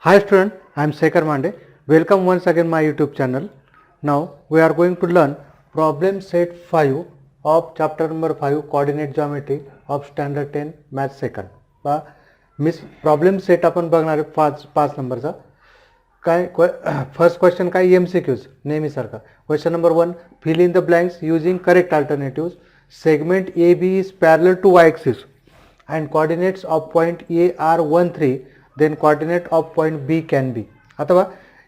Hi student, I am Sekhar Mande. Welcome once again my YouTube channel. Now we are going to learn problem set 5 of chapter number 5 coordinate geometry of standard 10 math second. मिस problem set आपण बघणार आहे पाच नंबरचा. काय first question काय MCQs नेहमीसारखा. Question number 1 fill in the blanks using correct alternatives. Segment AB is parallel to y axis and coordinates of point A are 1 3. Then coordinate of point B can be. आता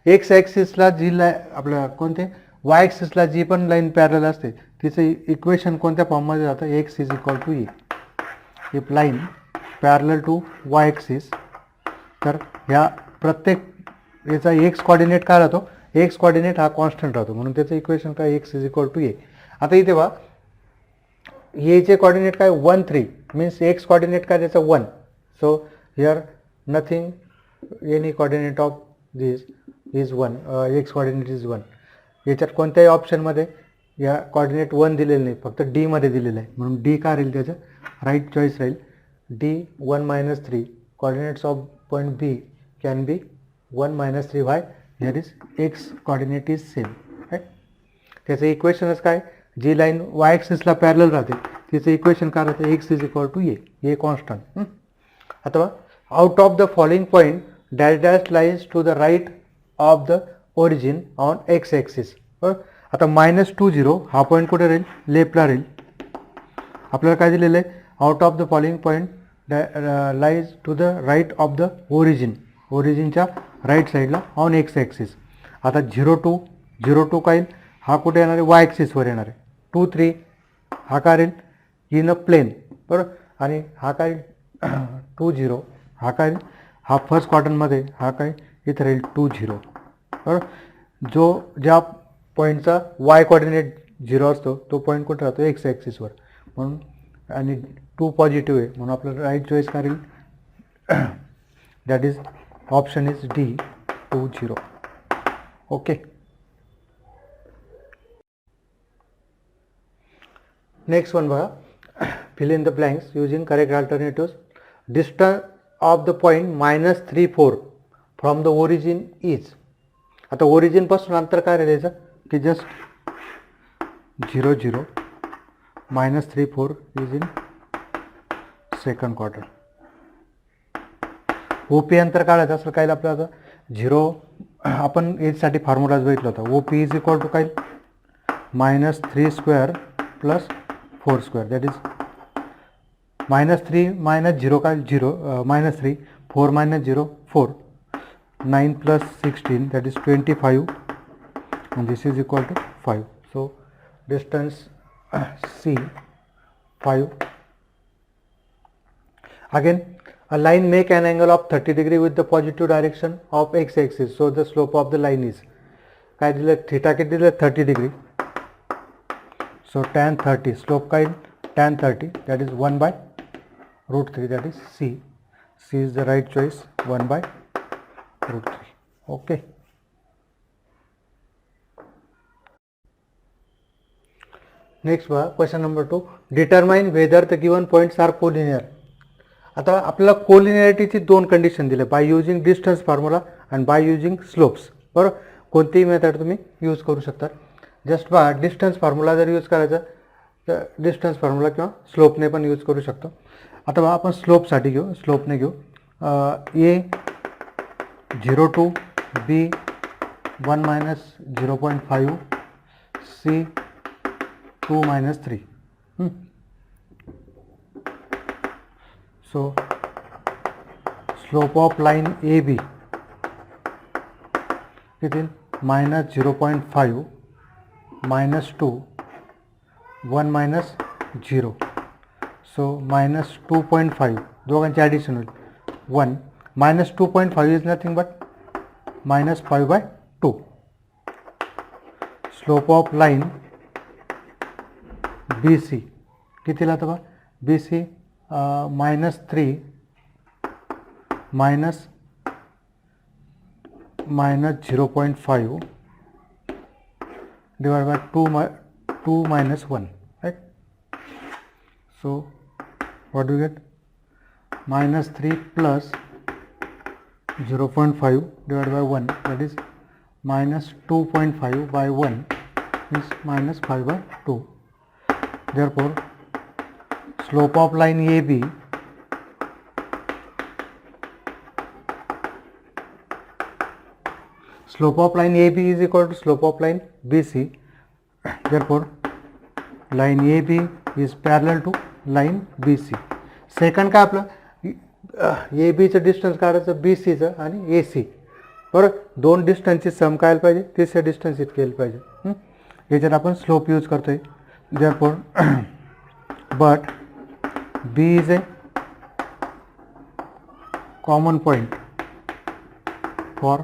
x ॲक्सिसला जी आपल्या कोणते वाय ॲक्सिसला जी पण line parallel असते तिचं equation कोणत्या फॉर्ममध्ये जातं. X is equal to e if line parallel to y axis. तर ह्या प्रत्येक याचा एक्स कॉर्डिनेट काय राहतो. एक्स कॉर्डिनेट हा कॉन्स्टंट राहतो म्हणून त्याचं इक्वेशन काय एक्स इज इक्वल टू ए. आता इथे बघा एचे कॉर्डिनेट काय 1 3 मीन्स एक्स कॉर्डिनेट काय त्याचा 1. So here nothing any coordinate of this is 1 x coordinate is 1. याच्यात कोणत्याही ऑप्शनमध्ये या कोऑर्डिनेट 1 दिलेलं नाही फक्त डी मध्ये दिलेलं आहे म्हणून डी काय राहील त्याचं राईट चॉईस राहील D 1 - 3. Coordinates of point B can be 1 - 3 y here is x coordinate is same right. त्याचं इक्वेशनच काय जी लाईन वाय ॲक्सिसला पॅरलल राहते तिचं इक्वेशन काय राहतं x is equal to a constant. अथवा out of the following point dash dash lies to the right of the origin on x axis. आता -20 हा पॉईंट कुठे राहील लेफ्टला राहील. आपल्याला काय दिलेलं आहे out of the following point lies to the right of the ओरिजिनच्या right साईडला ऑन एक्स ॲक्सिस. आता 0 2 काय येईल हा कुठे येणार आहे वाय ॲक्सिसवर येणार आहे. 2 3 हा काय राहील इन अ प्लेन बरोबर आणि हा काय 2 0 हा काय हा फर्स्ट क्वाड्रंटमध्ये हा काय इथे राहील 2 0 बरोबर. जो ज्या पॉईंटचा वाय कोऑर्डिनेट 0 असतो तो पॉईंट कुठे राहतो एक्स ॲक्सिसवर म्हणून आणि 2 पॉझिटिव्ह आहे म्हणून आपलं राईट चॉईस काय राहील that is option is D 2 0. Okay. Next one बघा fill in the blanks using correct alternatives. Distance of the point -3 4 from the origin is. आता ओरिजिन पासून अंतर काय राहिलं याचं की just 0 0 -3 4 is in second quarter. OP अंतर काढायचं असेल काय आपल्याला आता 0 आपण एजसाठी फॉर्म्युलाच बघितला होता. ओपी इज इक्वल टू काय -3 square plus 4 square that is -3 - 0 काय 0 -3 4 - 0 4 9 + 16 that is 25 and this is equal to 5. So distance C 5. Again a line make an angle of 30 degree with the positive direction of x axis. So the slope of the line is काय दिलं theta किती दिलं 30 degree. So tan 30 slope काय tan 30 that is 1/√3 that is C. C is the right choice 1/√3. Okay. Next question number 2. Determine whether the given points are collinear. आता आपल्याला कोलिनियरिटीची 2 condition दिले by using distance formula and by using slopes. बरोबर कोणतीही method तुम्ही use करू शकता. Just बघा distance formula जर यूज करायचा तर डिस्टन्स फॉर्म्युला किंवा स्लोपने पण यूज करू शकतो. आता बघा आपण स्लोपसाठी घेऊ स्लोपने घेऊ A 0 2 B 1 - 0.5 C 2 - 3. So slope of line A B किती -0.5 -2 1 - 0. सो -2.5 दोघांचे ॲडिशन होईल 1 -2.5 is nothing but -5/2. Slope of line B C किती लागतं बा B C -3 -0.5 divided by 2 - 1 right. So what do you get -3 plus 0.5 divided by 1, that is minus 2.5 by 1 is minus 5 by 2. Therefore, slope of line AB is equal to slope of line BC. Therefore, line AB is parallel to line BC. Second काय आपलं ABचं distance काढायचं BCचं आणि AC. बरं, दोन डिस्टन्सची सम काय पाहिजे, तिसऱ्या distance इतके केलं पाहिजे. याच्यात आपण स्लोप यूज करतोय. Therefore but B is a common point for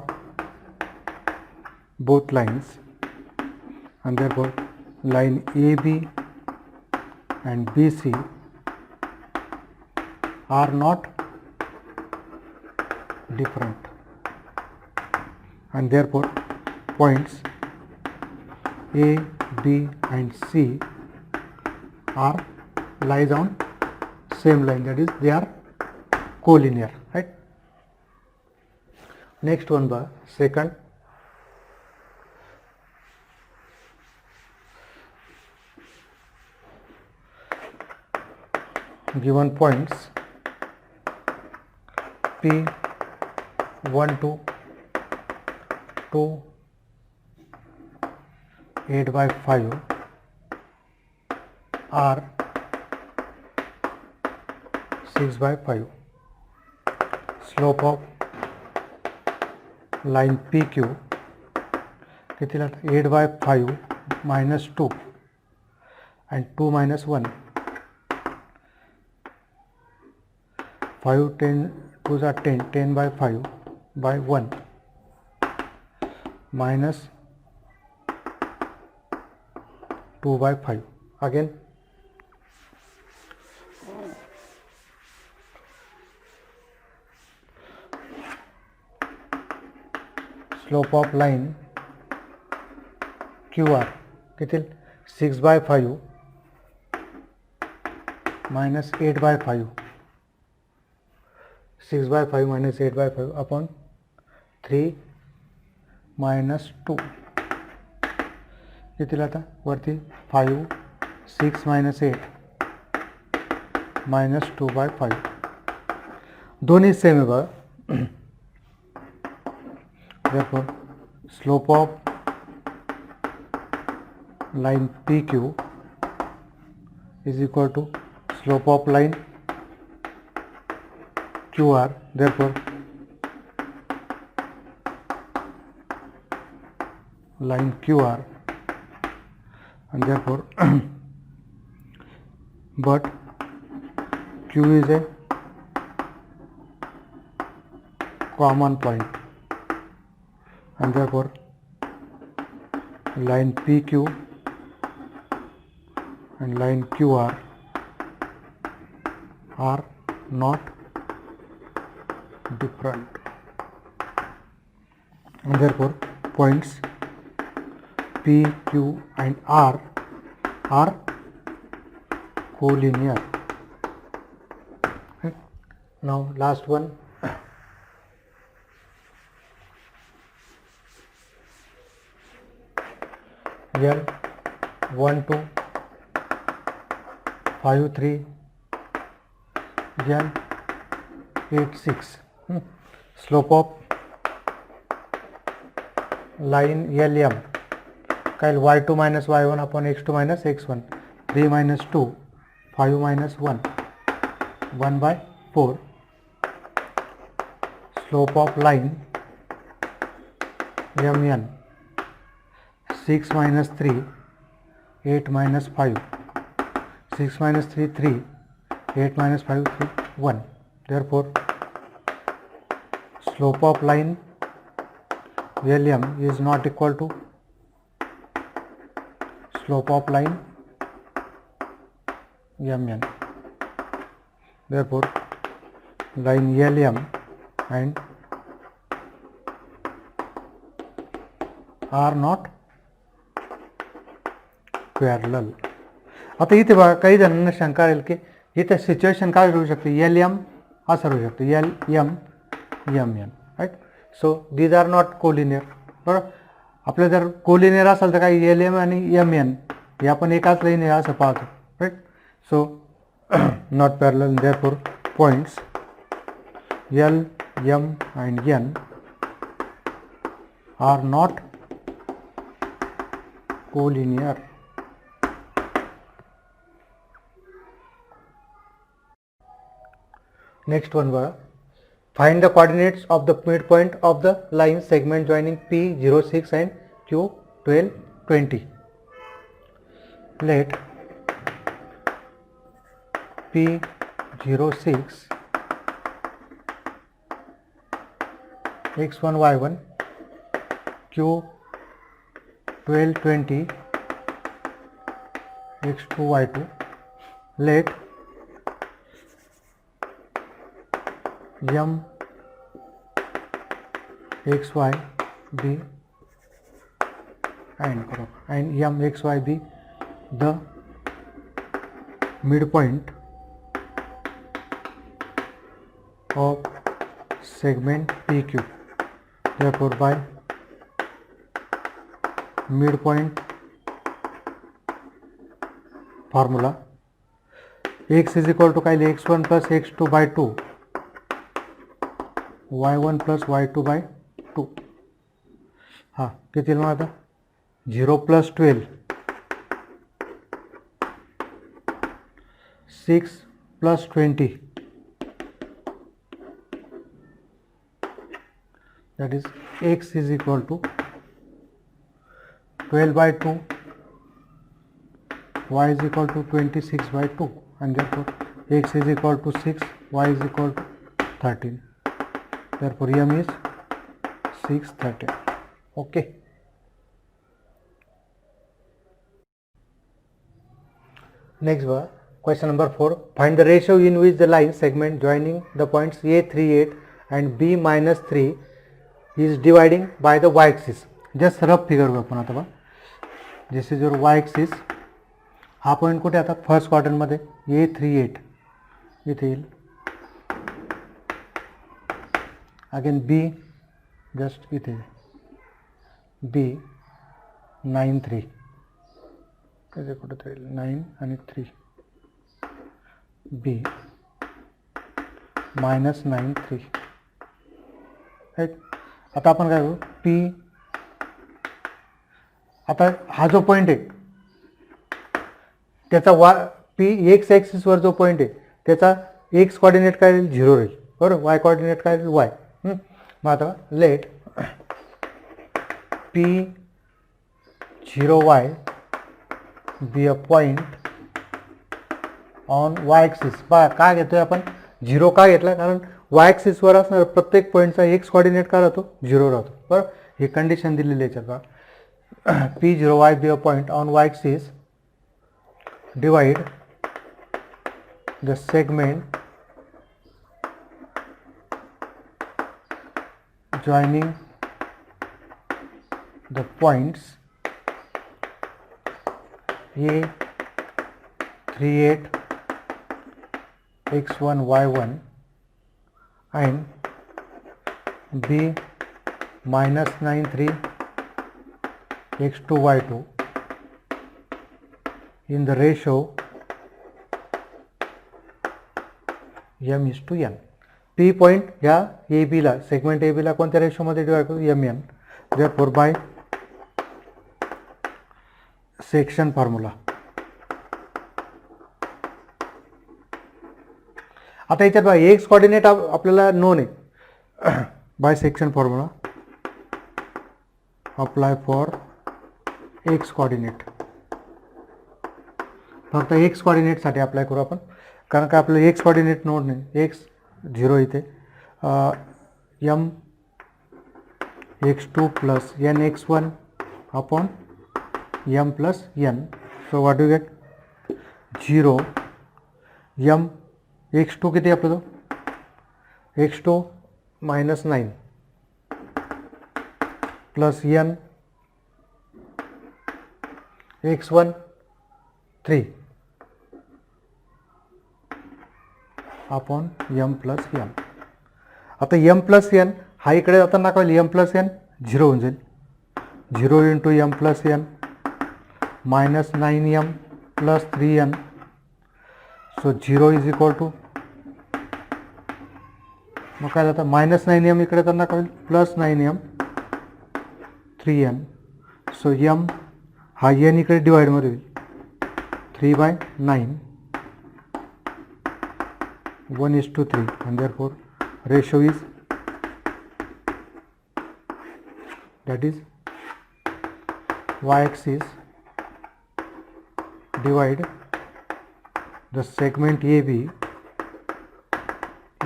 both lines, and therefore line AB and BC are not different, and therefore points A, B and C are lies on same line, that is they are collinear, right? Next one bar second. Given points P 1 to 2 8 by 5 are 6 by 5. Slope of line PQ किती लागतं, 8 by 5 minus 2 and 2 minus 1. 5 10 2s are 10, 10 by 5 by 1 minus 2 by 5. Again slope of line QR किती, 6 by 5 minus 8 by 5. 6 by 5 minus 8 by 5 upon 3 minus 2 किती आता वरती 5 6 minus 8 minus 2 by 5. दोन्ही same आहे बघा. therefore slope of line PQ is equal to slope of line QR. Therefore line QR, and therefore but Q is a common point, and therefore line PQ and line QR are not different, and therefore points P, Q and R are collinear. Okay. Now last one. L 1 2 5 3 L 8 6. Slope of line LM काय y2 minus y1 upon x2 minus x1. 3 minus 2 5 minus 1 1 by 4. Slope of line MN 6 minus 3 8 minus 5. 6 minus 3 3 8 minus 5 3 1. Therefore slope of line LM is not equal to slope of line MN. Therefore line LM and are not parallel. आता इथे बघा काही जणांना शंका येईल की इथे situation काय होऊ शकते, LM असं होऊ शकते, LM MN, right. So these are not collinear. बरोबर. आपलं जर कोलिनियर असेल तर काही एल एम आणि एम एन हे आपण एकाच लाईन आहे असं पाहतो. Right. So not parallel. Therefore points L M and N are not collinear. Next one was find the coordinates of the midpoint of the line segment joining P06 and Q1220. Let P06 x1 y1 Q1220 x2 y2. Let m xy be and m xy be the midpoint of segment PQ. Therefore by midpoint formula x is equal to काय x1 plus x2 by 2 y1 plus y2 by 2. हाँ किती मग आता 0 plus 12 6 plus 20 that is x is equal to 12 by 2 y is equal to 26 by 2 and therefore x is equal to 6 y is equal to 13. Therefore m is 613. Okay. Next one, question number 4. Find the ratio in which the line segment joining the points A38 and B minus 3 is dividing by the y-axis. Just rough figure आपण आता बघा. This is your y-axis. हा point कुठे आता first क्वाड्रंटमध्ये A38 इथे येईल. Again be just इथे B93 इथे कुठे येईल 9 आणि 3 B -9 3. राईट. आता आपण काय करू P आता हा जो पॉईंट आहे त्याचा P एक्स ॲक्सिसवर जो पॉईंट आहे त्याचा एक्स कॉर्डिनेट काय राहील 0 राहील. बरोबर. वाय कॉर्डिनेट काय राहील y. मग आता let P0y be a point on y axis. बघा काय घेतोय आपण 0 का घेतला कारण y ॲक्सिसवर असणार प्रत्येक पॉईंटचा एक्स कॉर्डिनेट काय राहतो 0 राहतो. बरोबर. ही कंडिशन दिलेली आहे याच्यात. P0y be a point on y-axis, divide the segment joining the points A38 x1 y1 and B -9 3 x2 y2 in the ratio m is to n. P point ह्या AB ला segment AB ला कोणत्या रेशोमध्ये divide करू mn. Therefore by section formula. आता याच्यात बघा x coordinate आपल्याला known आहे. By section formula apply for x coordinate. फक्त x कॉर्डिनेटसाठी apply करू आपण कारण का आपलं एक्स कॉर्डिनेट नोड नाही. एक्स 0 इथे m x2 plus n x1 upon m plus n. So what you get 0 m x2 किती आपलं तो x2 -9 plus n x1 3 upon m plus n. आता m प्लस n हा इकडे जाताना काय होईल एम प्लस एन 0 होऊन जाईल. 0 into m plus n minus 9m plus 3n. So 0 is equal to मग काय जातं मायनस 9m इकडे जाताना काय होईल plus 9m 3n. So m हा n इकडे डिवाइडमध्ये होईल 3/9 1:3 and therefore ratio is that is y-axis divide the segment AB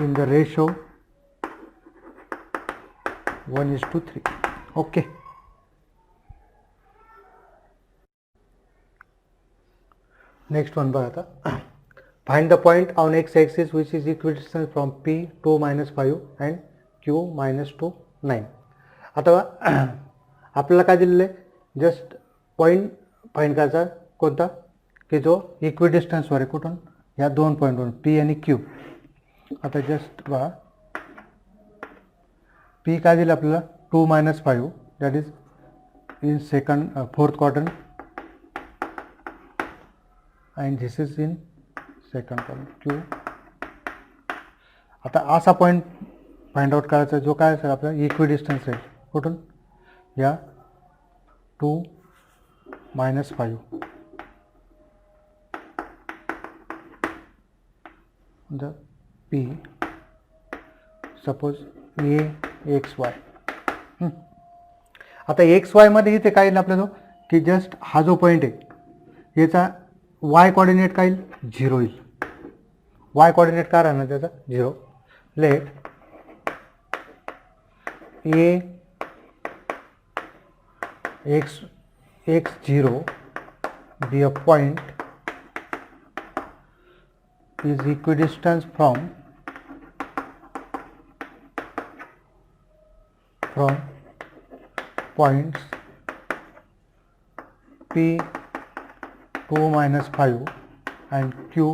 in the ratio 1:3. Okay. Next one बघा आता. Find the point on x-axis which is equidistant from P 2 minus 5 and Q minus 2 9. आता आपल्याला काय दिलेलं आहे just point find करायचा कोणता की जो इक्विडिस्टन्सवर आहे कुठून या दोन पॉईंटवरून P आणि Q. आता जस्ट बघा P काय दिलं आपल्याला 2 minus 5 that is in second fourth quadrant and this is in second column Q. आता असा पॉईंट फाइंड आउट करायचा जो काय असेल आपला इक्विडिस्टन्स राहील कुठून या 2 minus 5 the P suppose A x y. आता एक्स वाय मध्ये इथे काय येईल आपल्याला की जस्ट हा जो पॉईंट आहे याचा वाय कोऑर्डिनेट काय येईल 0 येईल. वाय कोऑर्डिनेट काय राहणार त्याचा 0. Let a x0 be a point is equidistant from points P 2 minus 5 and Q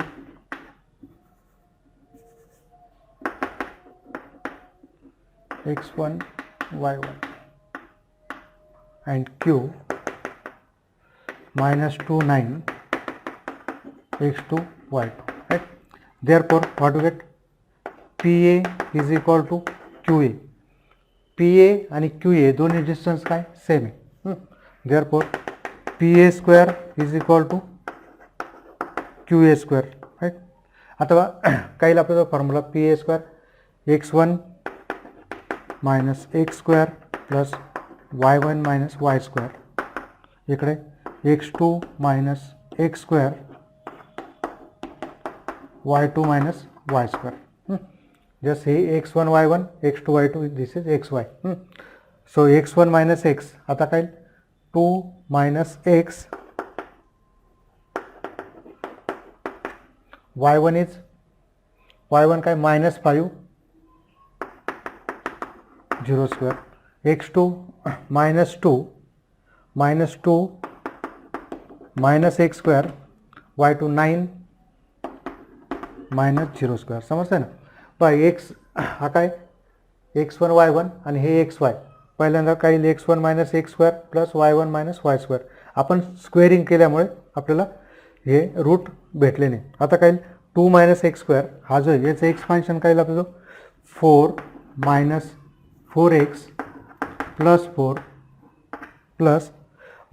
x1 y1 and Q minus 2 9 x2 y2, right? Therefore what we get PA is equal to QA. PA आणि QA दोन्ही distance काय same आहे. Therefore PA square is equal to QA square, right? आता काही आपला formula PA square x1 minus x square plus y1 minus y square. इकडे x2 minus x square y2 minus y square. Just hey x1 y1 x2 y2 this is xy. So x1 minus x आता काय 2 minus x y1 is y1 काय minus 5 0 square. x2 minus 2 minus 2 minus x square y2 9 minus 0 square. समजतंय ना. पहा x हा काय x1 y1 आणि हे xy पहिल्यांदा काय येईल x1 minus x square plus y1 minus y square. आपण स्क्वेअरिंग केल्यामुळे आपल्याला हे रूट भेटले नाही. आता काय 2 minus x square हा जो याचं एक्सपान्शन काय येईल आपल्याला 4 minus 4x plus 4 plus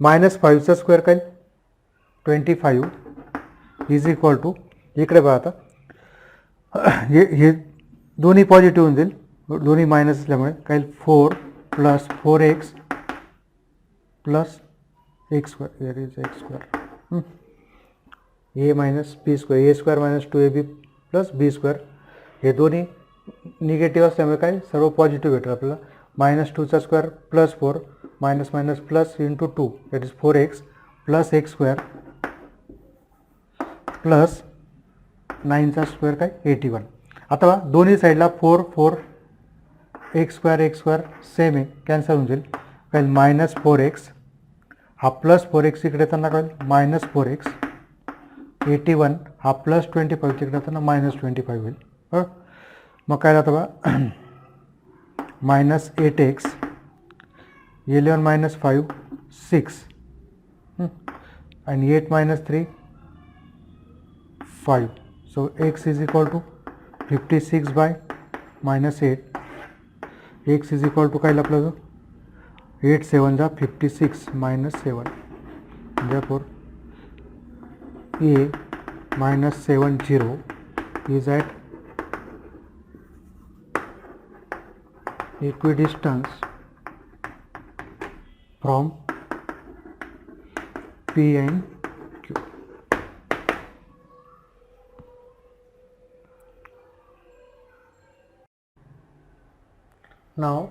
minus 5 चा स्क्वेअर काय 25 इज इक्वल टू इकडे बघा आता हे दोन्ही पॉझिटिव्ह होऊन जाईल दोन्ही मायनस असल्यामुळे काय 4 plus 4x plus x square. Here is x square. A minus b square. A square minus 2ab plus b square. हे दोन्ही निगेटिव्ह असल्यामुळे काय सर्व पॉझिटिव्ह भेटेल आपल्याला. मायनस 2चा square plus 4 minus minus plus into 2 that is 4x plus x square plus 9चा square काय 81. आता दोन्ही साईडला 4 4 एक्स स्क्वेअर सेम आहे कॅन्सल होऊन जाईल काय मायनस 4x हा प्लस 4x इकडे येताना काय मायनस 4x 81 हा प्लस 25 तिकडे येताना मायनस 25 होईल. मग काय राहतं बा minus 8x, 11 minus 5, 6, and 8 minus 3, 5. So x is equal to 56 by minus 8. X is equal to काय आपलं 8 7 जा 56 minus 7. Therefore a minus 70 is at equidistance from P and Q. Now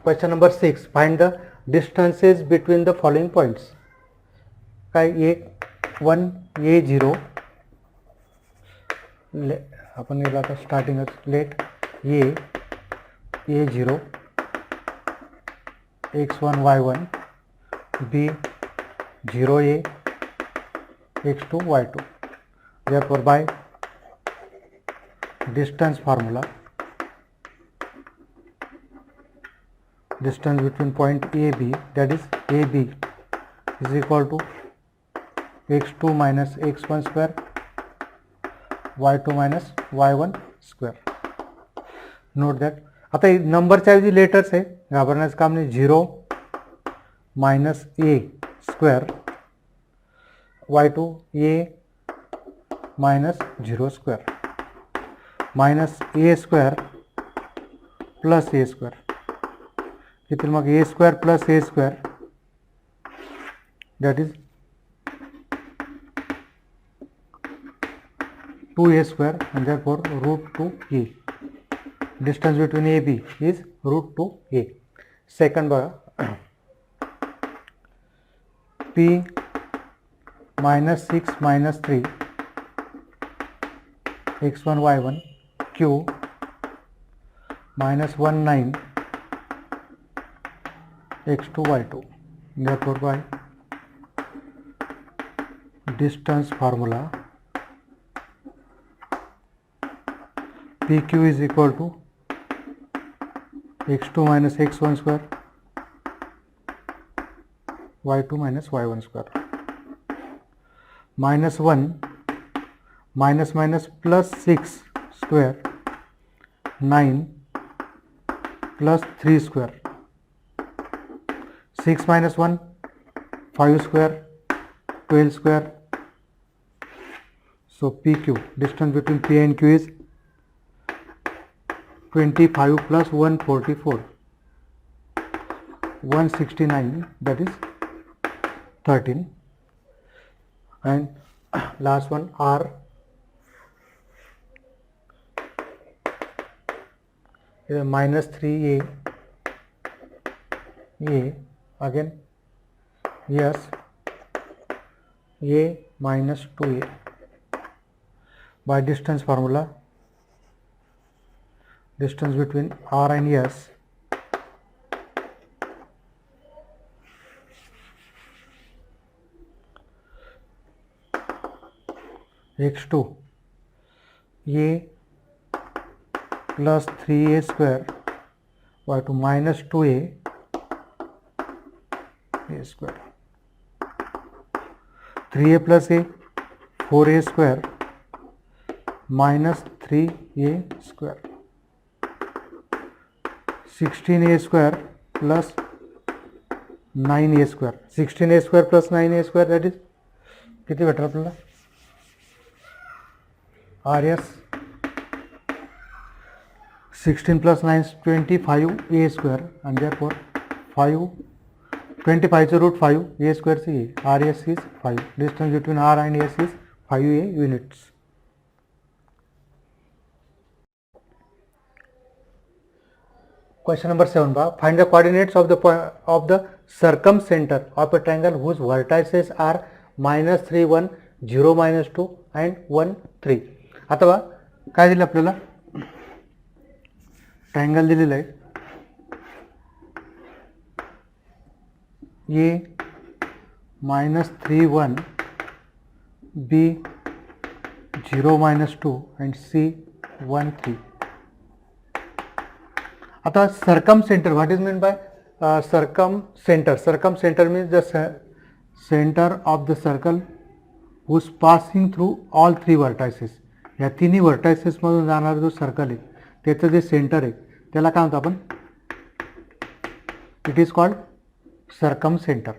question number 6, find the distances between the following points. काय A1 A0 आपण याला आता स्टार्टिंगच late A0 x1 y1 B 0A x2 y2. Therefore by distance formula, distance between point AB, that is AB, is equal to x2 minus x1 square y2 minus y1 square. Note that. आता नंबरच्या ऐवजी letters आहे, घाबरण्याचं काम नाही. 0 minus a square y2 a minus 0 square minus a square plus a square. किती मग a square plus a square, that is 2a square, and therefore root 2a. Distance between AB is root 2a. Second P minus 6 minus 3 x1 y1 Q minus 1 9 x2 y2. Therefore by distance formula, PQ is equal to x2 minus x1 square y2 minus y1 square minus 1 minus minus plus 6 square 9 plus 3 square 6 minus 1 5 square 12 square. So PQ, distance between P and Q, is 25 plus 144 169, that is 13. And last one R, minus 3a again, yes, a minus 2a. By distance formula, distance between R and S x2 a plus 3a square y2 minus 2a a square. 3a plus a 4a square minus 3a square. 16a square plus 9a square. 16a square plus 9a square, that is किती भेटलं आपल्याला RS. 16 plus 9 is 25a square, and therefore 5 25 चे root 5 a square से RS is 5. Distance between R and S is 5a units. Question number 7, find the coordinates of the circumcenter of a triangle whose vertices are minus 3 1 0 minus 2 and 1 3. आता बा काय दिलं आपल्याला, triangle दिलेलं आहे. A minus 3 1 B 0 minus 2 and C 1 3. आता circumcentre, what is mean by circumcentre? Circumcentre means the centre of the circle whose passing through all three vertices. या तिन्ही वर्टायसेसमधून जाणारा जो सर्कल आहे त्याचं जे सेंटर आहे त्याला काय म्हणतो आपण? It is called circumcentre.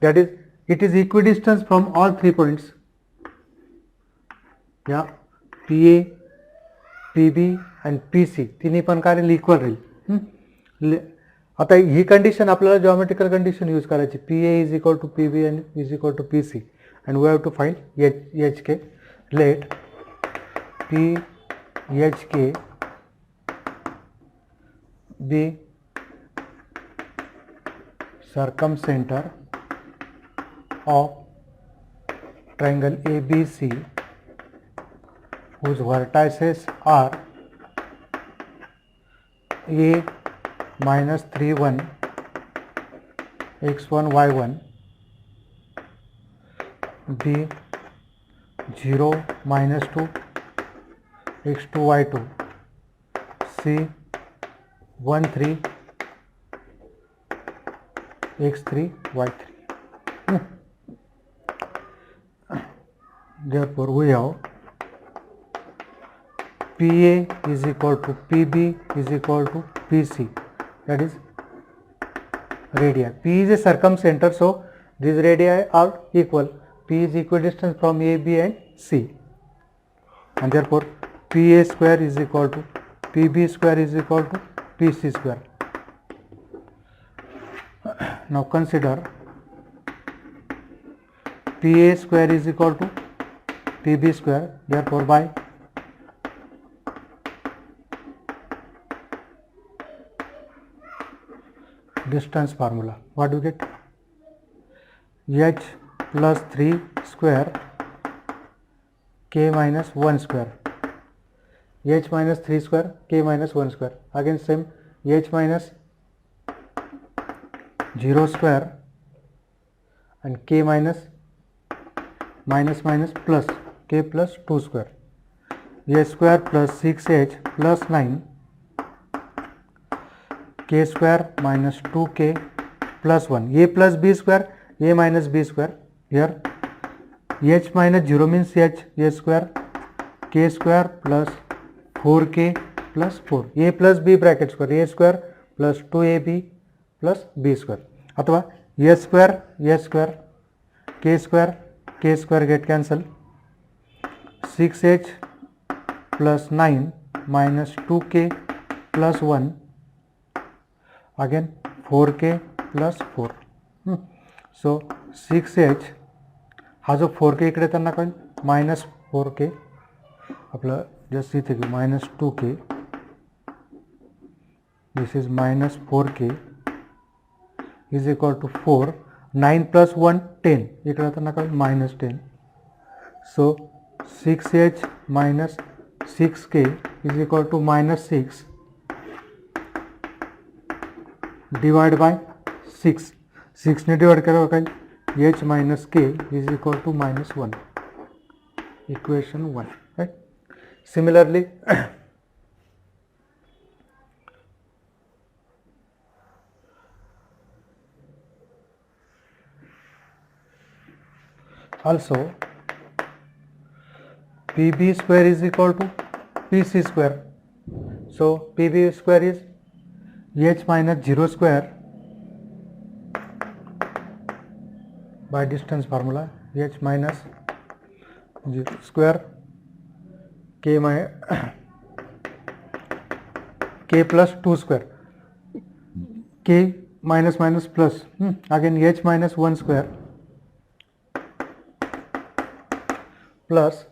That is it is equidistance from all three points. या PA, PB अँड PC तिन्ही पण काय इक्वल राहील. आता ही कंडिशन आपल्याला जॉमेट्रिकल कंडिशन यूज करायची. PA is equal to PB and is equal to PC and we have to find HK. Let PHK be circumcenter of triangle ABC whose vertices are A minus 3 1 x1 y1, B 0 minus 2 x2 y2, C 1 3 x3 y3. Therefore we have PA is equal to PB is equal to PC, that is radii. P is a circumcenter, so these radii are equal. P is equidistant from A, B and C, and therefore PA square is equal to PB square is equal to PC square. Now consider PA square is equal to PB square, therefore by distance formula what do you get? H plus 3 square K minus 1 square. H minus 3 square K minus 1 square. Again same H minus 0 square and K minus minus plus K plus 2 square. A square plus 6H plus 9 K square minus 2K plus 1. A plus B square, A minus B square. Here H minus 0 means H, A square, K square plus 4K plus 4. A plus B bracket square, A square plus 2AB plus B square. अथवा A square, K square get cancel. 6H plus 9 minus 2K plus 1. Again 4K plus 4. So 6H हा जो 4K इकडे त्यांना काय minus 4K आपलं just इथे घेऊ minus 2K, this is minus 4K is equal to 4. 9 plus 1 10 इकडे त्यांना काय minus 10. So 6H minus 6K is equal to minus 6 divide by 6. 6 ने डिवाइड करा काय H minus K is equal to minus 1. Equation 1. Right? Similarly, also PB square is equal to PC square. So PB square is H minus 0 square by distance formula. H minus 0 square K plus 2 square. K minus plus again H minus 1 square plus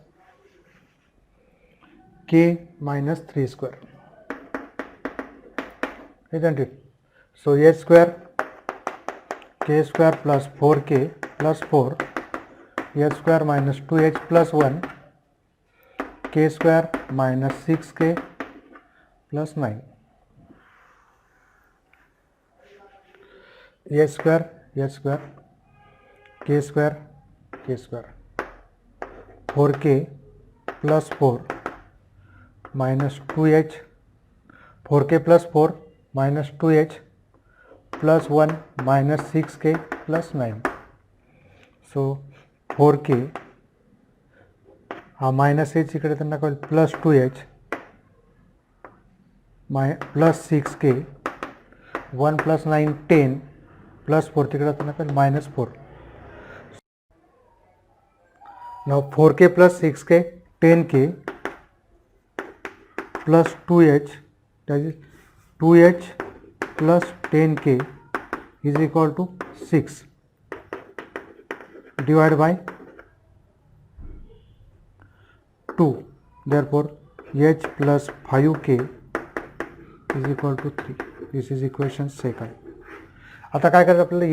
K minus 3 square, isn't it? So H square K square plus 4K plus 4, H square minus 2H plus 1, K square minus 6K plus 9. H square, K square, 4K plus 4 minus 2H, 4k plus 4 minus 2h plus 1 minus 6k plus 9. So 4k हा minus H इकडे त्यांना कळेल plus 2h plus 6k 1 plus 9 10 plus 4 तिकडे त्यांना कळेल minus 4. Now 4k plus 6k 10k plus 2h, that is 2h plus 10k is equal to 6 divided by 2. Therefore h plus 5k is equal to 3. This is equation second. आता काय करायचं आपल्याला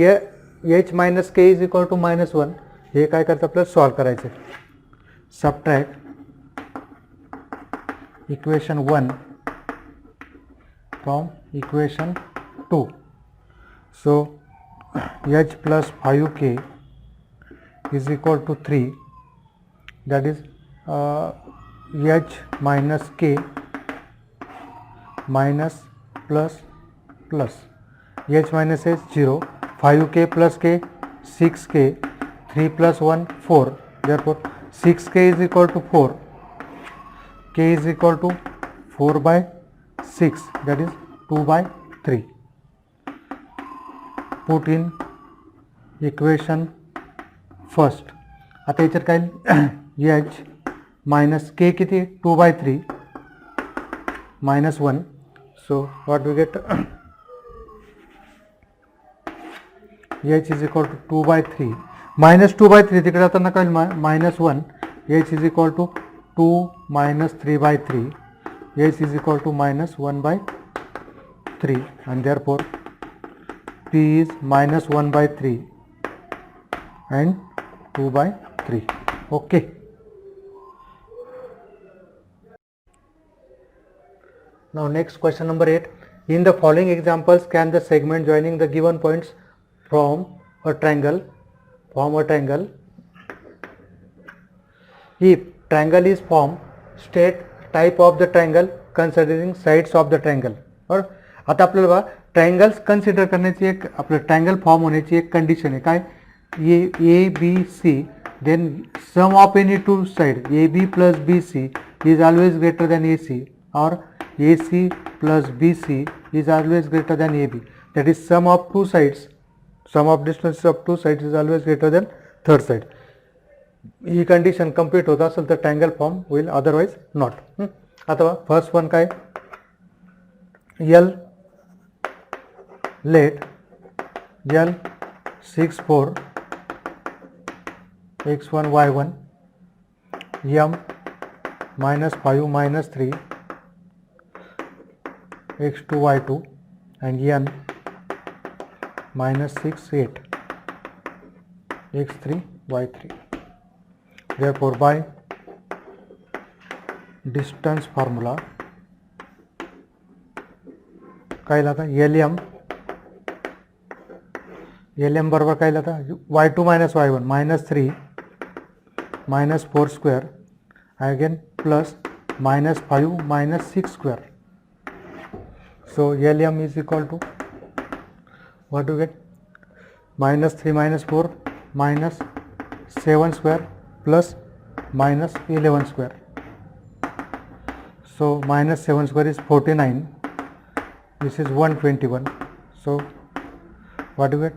h minus k is equal to minus 1 हे काय करायचं आपल्याला solve करायचं. Subtract equation 1 from equation 2. So h plus 5k is equal to 3, that is h minus k minus plus h minus h 0, 5k plus k 6k, 3 plus 1 4, therefore 6k is equal to 4, k is equal to 4 by 6, that is 2 by 3. Put in equation first. आता याच्यात काय h minus k किती 2 by 3 minus 1. So what we get h is equal to 2 by 3 minus 2 by 3 तिकडे आता काय minus 1. h is equal to 2 minus 3 by 3. h is equal to minus 1 by 3 and therefore p is minus 1 by 3 and 2 by 3. Okay. Now next question number 8. In the following examples, can the segment joining the given points form a triangle? If triangle is formed, state type of the triangle considering sides of the triangle. और आता आपल्याला बघा triangles consider करण्याची एक आपलं triangle form होण्याची एक condition आहे काय ये A B C then sum of any two side A B plus B C is always greater than A C और A C plus B C is always greater than A B, that is sum of two sides, sum of distance of two sides is always greater than third side. ही condition complete होत असेल तर triangle form होईल, otherwise not. आता first one काय यल late L 6 4 x1 y1 m minus 5 minus 3 x2 y2 and n minus 6 8 x3 y3. Therefore by distance formula काय लाता LM बरोबर काय लाता y2 minus y1 minus 3 minus 4 square again plus minus 5 minus 6 square. So LM is equal to what do you get minus 3 minus 4 minus 7 square plus minus 11 square. So minus 7 square is 49, this is 121. So what do you get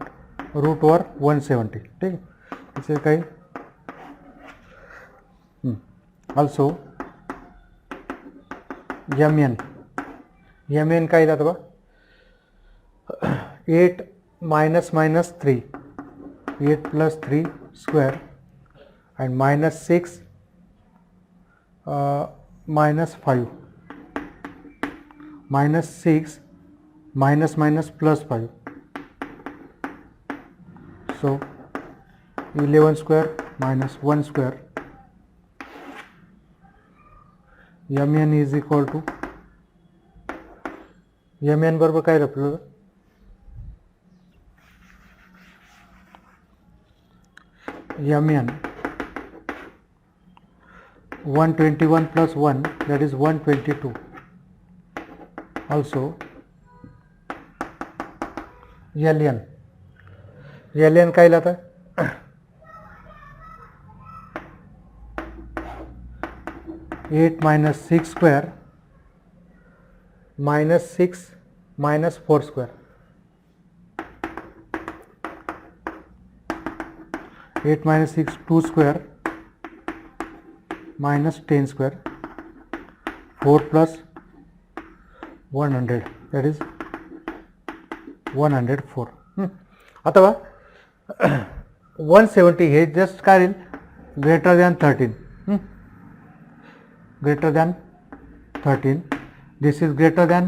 root over 170. ठीक है, इसे कहीं also mn काय जाता बा 8 minus minus 3 8 plus 3 square and minus 6 minus 5 minus 6 minus minus plus 5. So 11 square minus 1 square mn is equal to mn बरोबर काय आपल्याला mn 121 plus 1 that is 122 also LN. LN काय लाता है 8 minus 6 square minus 6 minus 4 square. 8 minus 6 2 square minus 10 square. 4 plus 100 that is 104. अथवा 170 हे just काय येईल greater than 13. Greater than 13. This is greater than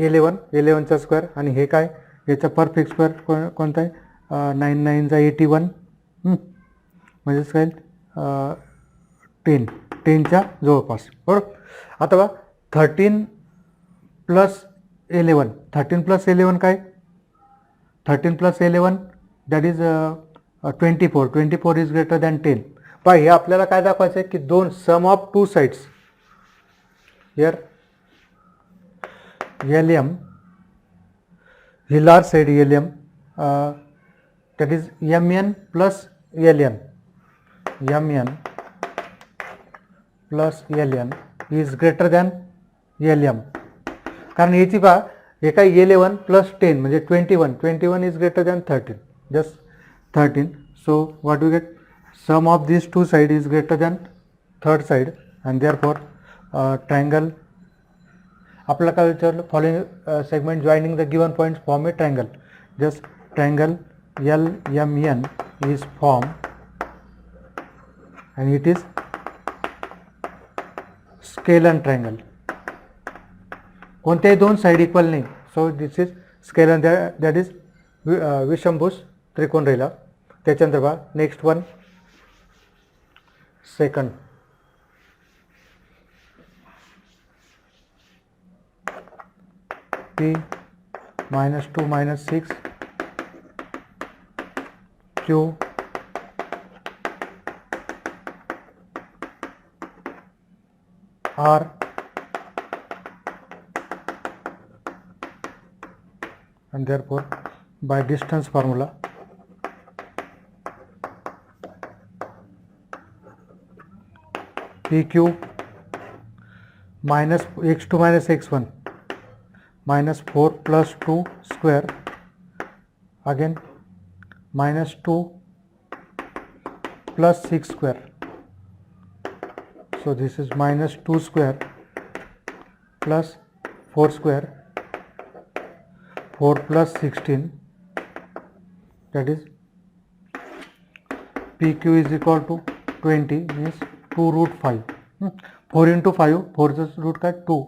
11. 11चा स्क्वेअर आणि हे काय याचा परफेक्ट स्क्वेअर कोणता आहे 9 9 चा 81 म्हणजेच काय 10 10च्या जवळपास बरोबर. अथवा 13 प्लस 11 13 प्लस 11 काय 13 plus 11 that is 24. 24 is greater than 10. पहा हे आपल्याला काय दाखवायचं आहे की दोन sum of two sides here LM ही large side LM that is MN plus LN. MN plus LN is greater than LM. कारण याची पहा हे काय 11 plus 10 म्हणजे 21. 21 is greater than 13. Just 13. So what we get? Sum of these two sides is greater than third side and therefore triangle आपल्याला काय विचारलं following segment joining the given points form a triangle. Just triangle LMN is formed and it is scalar triangle. कोणत्याही दोन side equal नाही. So this is scalar that is विषमभुज त्रिकोण राहिला. त्याच्यानंतर बघा next one second P minus 2 minus 6 Q R and therefore by distance formula PQ minus x2 minus x1 minus 4 plus 2 square again minus 2 plus 6 square. So this is minus 2 square plus 4 square 4 plus 16 that is PQ is equal to 20 means 2 root 5. 4 into 5 4 is root का 2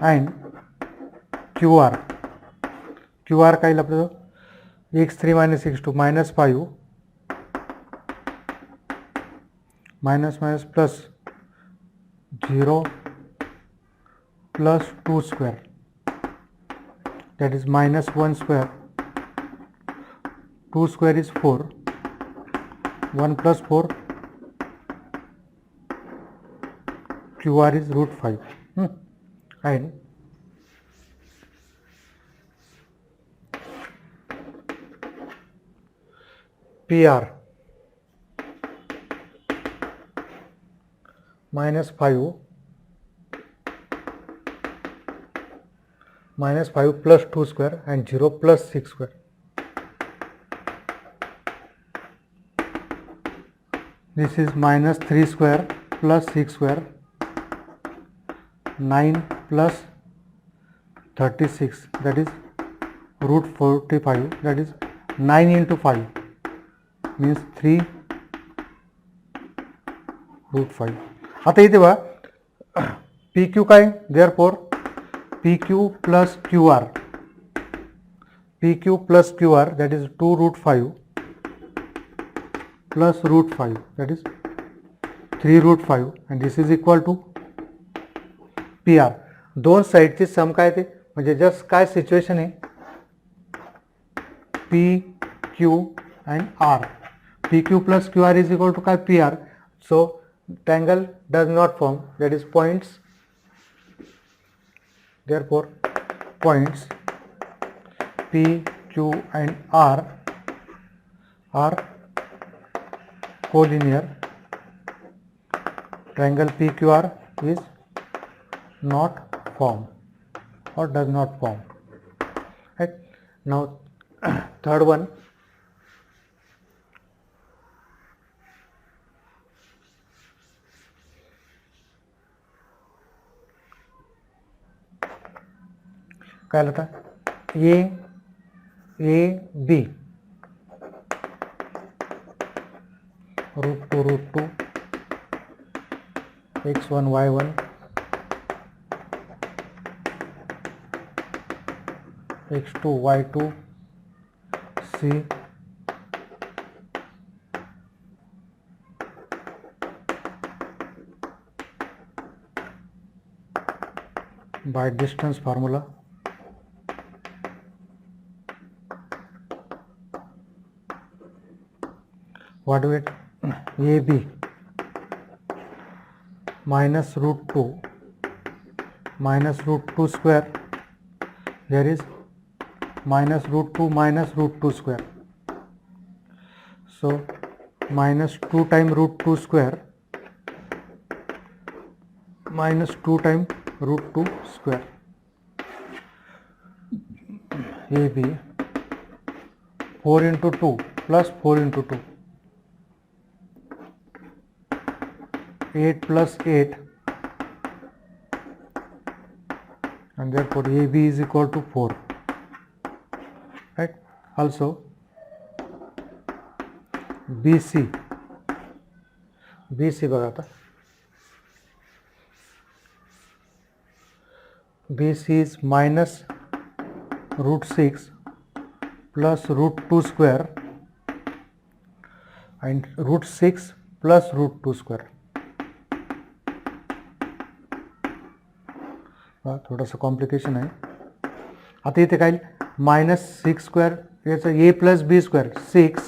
and QR काय आपलं x3 minus x2 minus 5 minus plus 0 plus 2 square that is minus 1 square 2 square is 4 1 plus 4 QR is root 5 and PR minus 5 plus 2 square and 0 plus 6 square. This is minus 3 square plus 6 square 9 plus 36 that is root 45 that is 9 into 5 means 3 root 5. आता इथे बघा PQ काय therefore PQ plus QR that is 2 root 5 plus root 5 that is 3 root 5 and this is equal to PR. दोन साइडची सम काय ते म्हणजे just काय situation आहे PQ and R. PQ plus QR is equal to काय PR. So triangle does not form, that is points Therefore, points P, Q and R are collinear. Triangle PQR is not formed or does not form. Right? Now, third one. क्या रहता है? A B √2 √2 x1 y1 x2 y2 C by distance formula. What do it? AB minus √2 minus √2 square. Here is minus √2 minus √2 square. So minus 2 times √2 square minus 2 times √2 square. AB 4 into 2 plus 4 into 2. 8 plus 8 and therefore AB is equal to 4. Right? Also BC बघा आता BC is minus √6 plus √2 square and √6 plus √2 square. थोडासा complication आहे. आता इथे काय -6 square याचं ए plus B square 6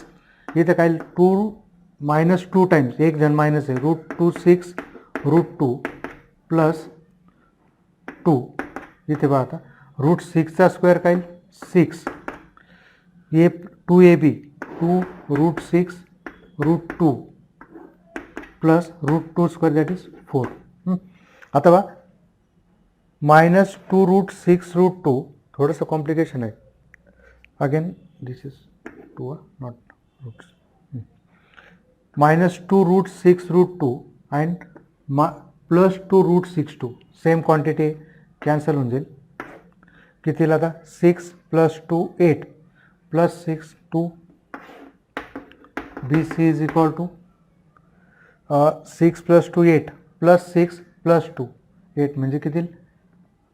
इथे काय 2 -2 टाइम्स एक जण मायनस आहे √26 √2 प्लस 2 इथे बघा आता √6चा स्क्वेअर काय 6 ए 2ab 2 √6 √2 plus √2 square that is 4. आता बघा -2 √6 √2 थोडंसं कॉम्प्लिकेशन आहे. Again this is 2 not roots. -2 √6 √2 and +2 √62 same quantity cancel होऊन जाईल. कितीला आता 6 + 2 8 + 6 2 BC इज इक्वल टू 6 + 2 8 + 6 + 2 8 म्हणजे किती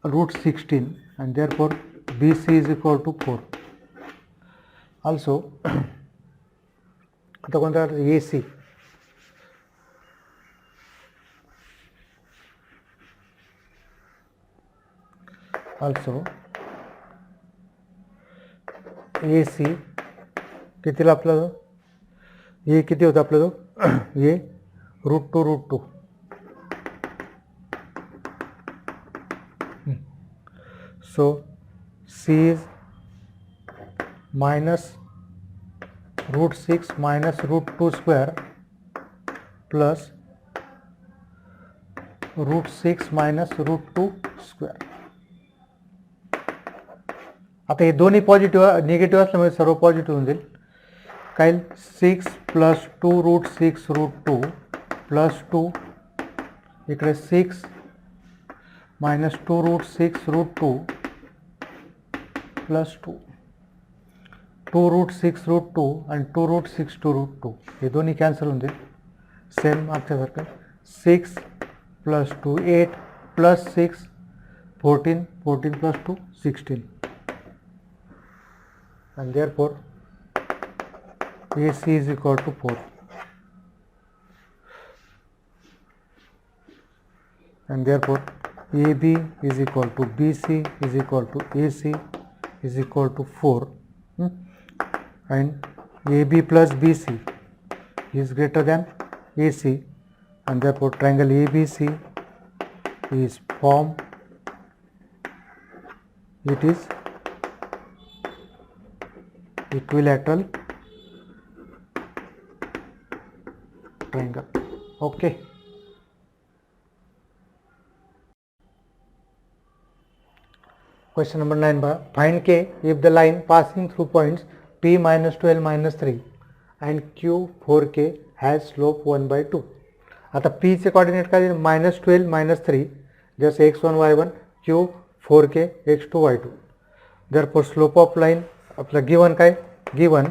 √16 and therefore BC is equal to 4. Also आता कोणता AC also AC कितीला आपला हे किती होतं आपलं हे √2 √2. So C is minus √6 minus √2 square plus √6 minus √2 square. आता हे दोन्ही पॉझिटिव्ह निगेटिव्ह असल्यामुळे सर्व पॉझिटिव्ह होऊन जाईल. काय 6 + 2 √6 √2 प्लस 2 इकडे 6 minus 2 √6 √2 plus 2 2 √6 √2 and 2 √6 2 √2 हे दोन्ही कॅन्सल होऊन जाईल. सेम आपल्यासारखं 6 + 2 8 plus 6 14 14 plus 2 16 and therefore AC is equal to 4 and therefore AB is equal to BC is equal to AC is equal to 4 and AB plus BC is greater than AC and therefore triangle ABC is formed it is equilateral triangle. Okay. Question number 9. Find K if the line passing through points P minus 12 minus 3 and Q 4K has slope 1 by 2. आता P चे coordinate काय दिले -12 -3 जस x1 y1 Q 4K x2 y2. Therefore slope of line आपला given काय given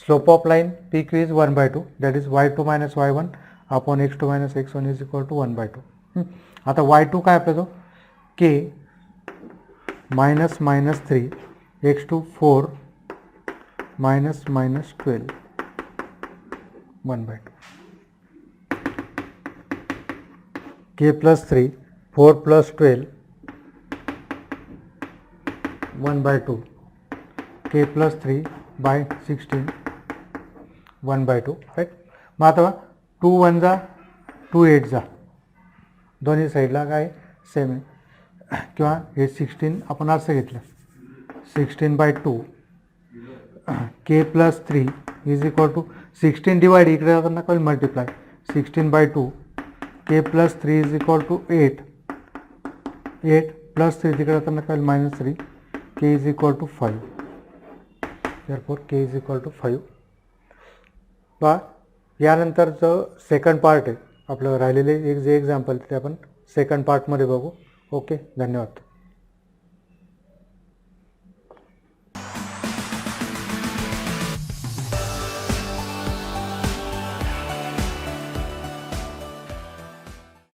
slope of line PQ is 1 by 2, that is y2 minus y1 upon x2 minus x1 is equal to 1 by 2. आता y2 काय आपला जो K minus minus 3 x2 4 minus minus 12 1 by 2. K plus 3 4 plus 12 1 by 2. K plus 3 by 16 1 by 2. Right. मग आता 2 1 जा 2 8 जा दोन्ही साईडला काय सेम आहे किंवा हे 16 आपण असं घेतलं 16 by 2 K plus 3 is equal to 16 divide इकडे जाताना काय multiply 16 by 2 K plus 3 is equal to 8 plus 3 तिकडे जाताना काय -3 K is equal to 5. Therefore K is equal to 5. पहा यानंतरचं सेकंड पार्ट आहे आपलं राहिलेले एक जे एक्झाम्पल ते आपण सेकंड पार्टमध्ये बघू. ओके, धन्यवाद.